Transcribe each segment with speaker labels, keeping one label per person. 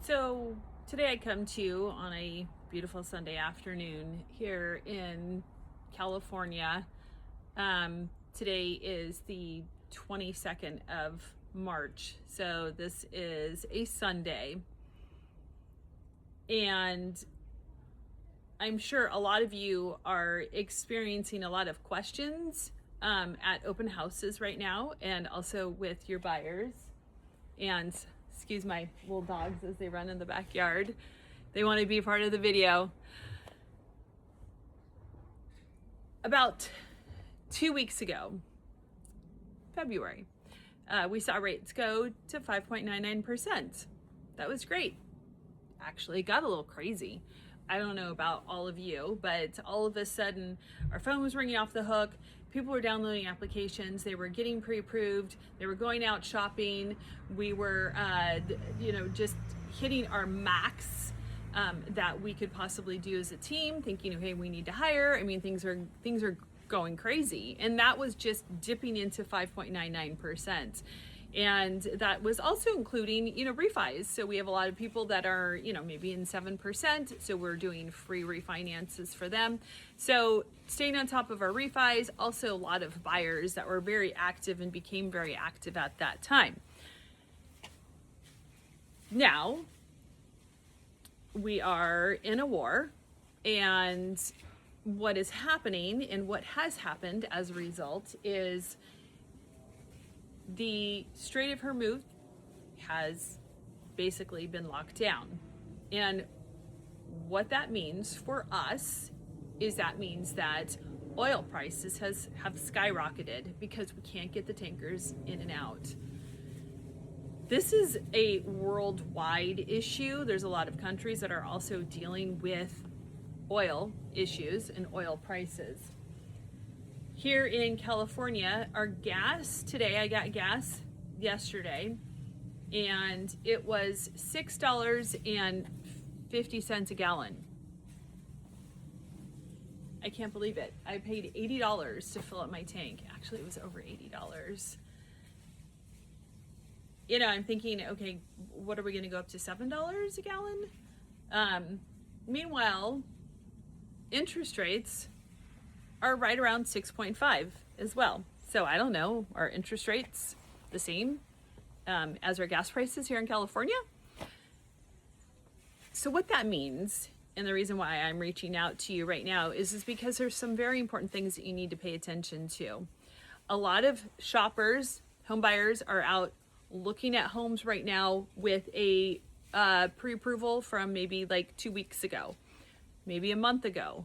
Speaker 1: So today I come to you on a beautiful Sunday afternoon here in California. Today is the 22nd of March. So this is a Sunday. And I'm sure a lot of you are experiencing a lot of questions at open houses right now, and also with your buyers. And excuse my little dogs as they run in the backyard. They want to be part of the video. About 2 weeks ago, February, we saw rates go to 5.99%. That was great. Actually, it got a little crazy. I don't know about all of you, but all of a sudden our phone was ringing off the hook. People were downloading applications. They were getting pre-approved. They were going out shopping. We were, just hitting our max that we could possibly do as a team, thinking, okay, we need to hire. I mean, things are going crazy. And that was just dipping into 5.99%. And that was also including, refis. So we have a lot of people that are, maybe in 7%. So we're doing free refinances for them. So staying on top of our refis, also a lot of buyers that were very active and became very active at that time. Now, we are in a war, and what is happening and what has happened as a result is the Strait of Hormuz has basically been locked down. And what that means for us is that means that oil prices have skyrocketed because we can't get the tankers in and out. This is a worldwide issue. There's a lot of countries that are also dealing with oil issues and oil prices. Here in California, our gas today, I got gas yesterday, and it was $6.50 a gallon. I can't believe it. I paid $80 to fill up my tank. Actually, it was over $80. I'm thinking, okay, what are we going to go up to $7 a gallon? Meanwhile, interest rates are right around 6.5 as well. So I don't know, are interest rates the same as our gas prices here in California? So what that means, and the reason why I'm reaching out to you right now is because there's some very important things that you need to pay attention to. A lot of shoppers, home buyers, are out looking at homes right now with a pre-approval from maybe like 2 weeks ago, maybe a month ago.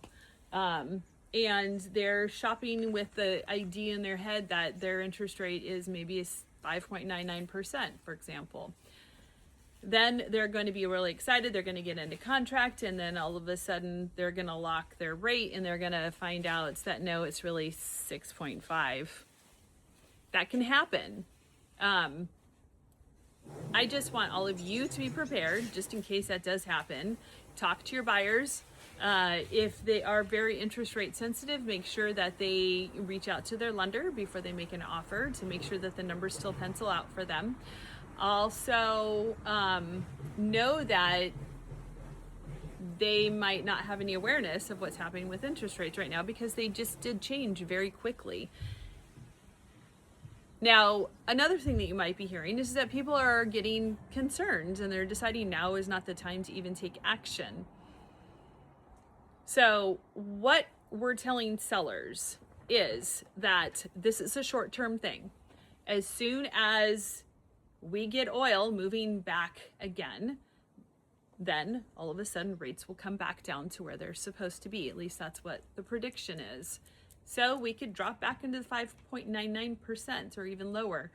Speaker 1: And they're shopping with the idea in their head that their interest rate is maybe 5.99%, for example. Then they're going to be really excited. They're going to get into contract, and then all of a sudden they're going to lock their rate, and they're going to find out that no, it's really 6.5. That can happen. I just want all of you to be prepared just in case that does happen. Talk to your buyers. If they are very interest rate sensitive, make sure that they reach out to their lender before they make an offer to make sure that the numbers still pencil out for them. Also, know that they might not have any awareness of what's happening with interest rates right now because they just did change very quickly. Now, another thing that you might be hearing is that people are getting concerned and they're deciding now is not the time to even take action. So what we're telling sellers is that this is a short-term thing. As soon as we get oil moving back again, then all of a sudden rates will come back down to where they're supposed to be. At least that's what the prediction is. So we could drop back into the 5.99% or even lower.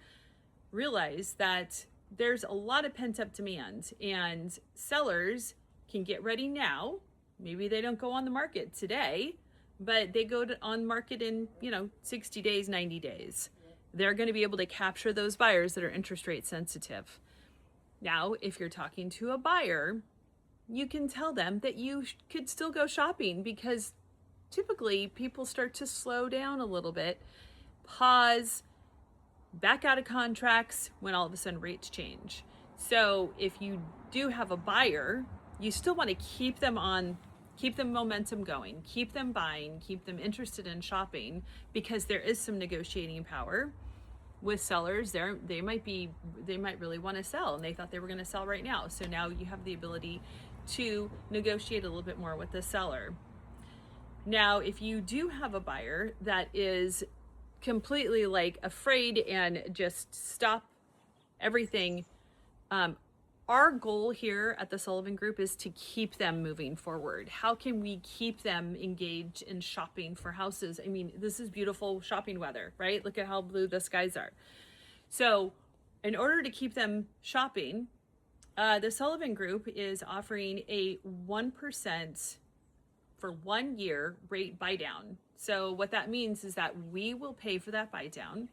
Speaker 1: Realize that there's a lot of pent-up demand, and sellers can get ready now. Maybe they don't go on the market today, but they go on market in, 60 days, 90 days. They're going to be able to capture those buyers that are interest rate sensitive. Now, if you're talking to a buyer, you can tell them that you could still go shopping because typically people start to slow down a little bit, pause, back out of contracts when all of a sudden rates change. So if you do have a buyer, you still want to keep them momentum going, keep them buying, keep them interested in shopping, because there is some negotiating power with sellers. They might really want to sell, and they thought they were going to sell right now. So now you have the ability to negotiate a little bit more with the seller. Now, if you do have a buyer that is completely like afraid and just stop everything, our goal here at the Sullivan Group is to keep them moving forward. How can we keep them engaged in shopping for houses? I mean, this is beautiful shopping weather, right? Look at how blue the skies are. So in order to keep them shopping, the Sullivan Group is offering a 1% for 1 year rate buy down. So what that means is that we will pay for that buy down.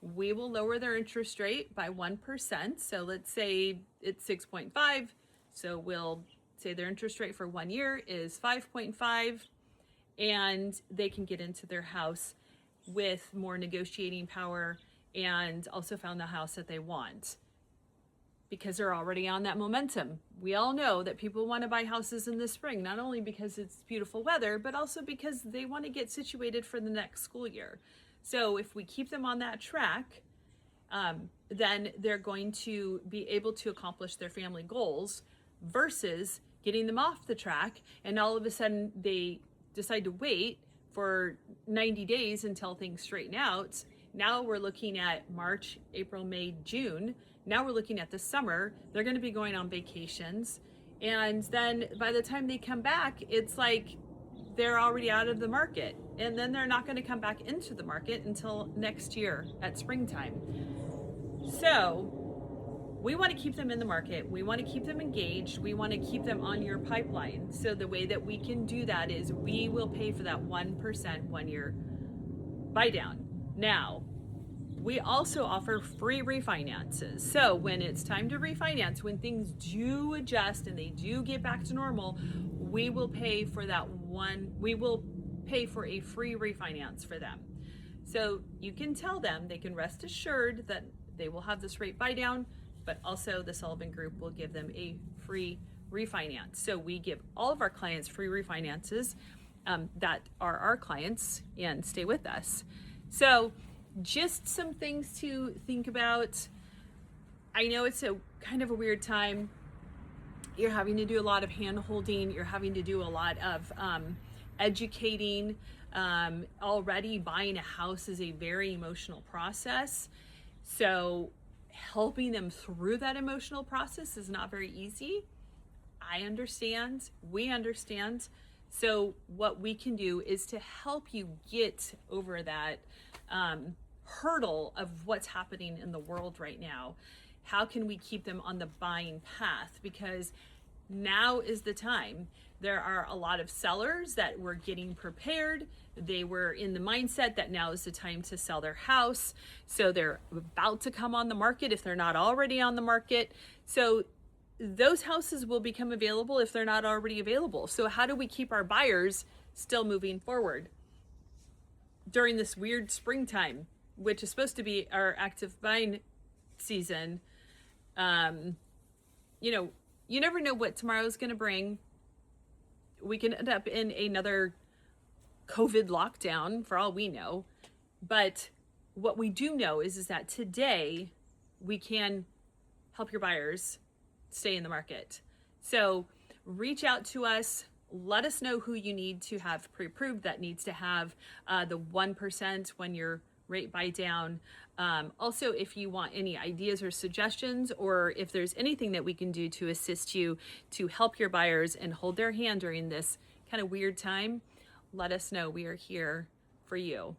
Speaker 1: We will lower their interest rate by 1%. So let's say it's 6.5. So we'll say their interest rate for 1 year is 5.5, and they can get into their house with more negotiating power and also found the house that they want, because they're already on that momentum. We all know that people want to buy houses in the spring, not only because it's beautiful weather, but also because they want to get situated for the next school year. So if we keep them on that track, then they're going to be able to accomplish their family goals, versus getting them off the track and all of a sudden they decide to wait for 90 days until things straighten out. Now we're looking at March, April, May, June. Now we're looking at the summer. They're going to be going on vacations. And then by the time they come back, it's like they're already out of the market. And then they're not going to come back into the market until next year at springtime. So we want to keep them in the market. We want to keep them engaged. We want to keep them on your pipeline. So the way that we can do that is we will pay for that 1% 1 year buy down. Now, we also offer free refinances. So when it's time to refinance, when things do adjust and they do get back to normal, we will pay for a free refinance for them. So you can tell them, they can rest assured that they will have this rate buy down, but also the Sullivan Group will give them a free refinance. So we give all of our clients free refinances that are our clients and stay with us. So just some things to think about. I know it's a kind of a weird time. You're having to do a lot of hand holding. You're having to do a lot of educating. Already buying a house is a very emotional process. So helping them through that emotional process is not very easy. I understand. We understand. So what we can do is to help you get over that hurdle of what's happening in the world right now. How can we keep them on the buying path? Because now is the time. There are a lot of sellers that were getting prepared. They were in the mindset that now is the time to sell their house. So they're about to come on the market if they're not already on the market. So those houses will become available if they're not already available. So how do we keep our buyers still moving forward during this weird springtime, which is supposed to be our active buying season? You never know what tomorrow's going to bring. We can end up in another COVID lockdown for all we know. But what we do know is that today we can help your buyers stay in the market. So reach out to us. Let us know who you need to have pre-approved that needs to have the 1% when your rate buy down. Also, if you want any ideas or suggestions, or if there's anything that we can do to assist you to help your buyers and hold their hand during this kind of weird time, let us know. We are here for you.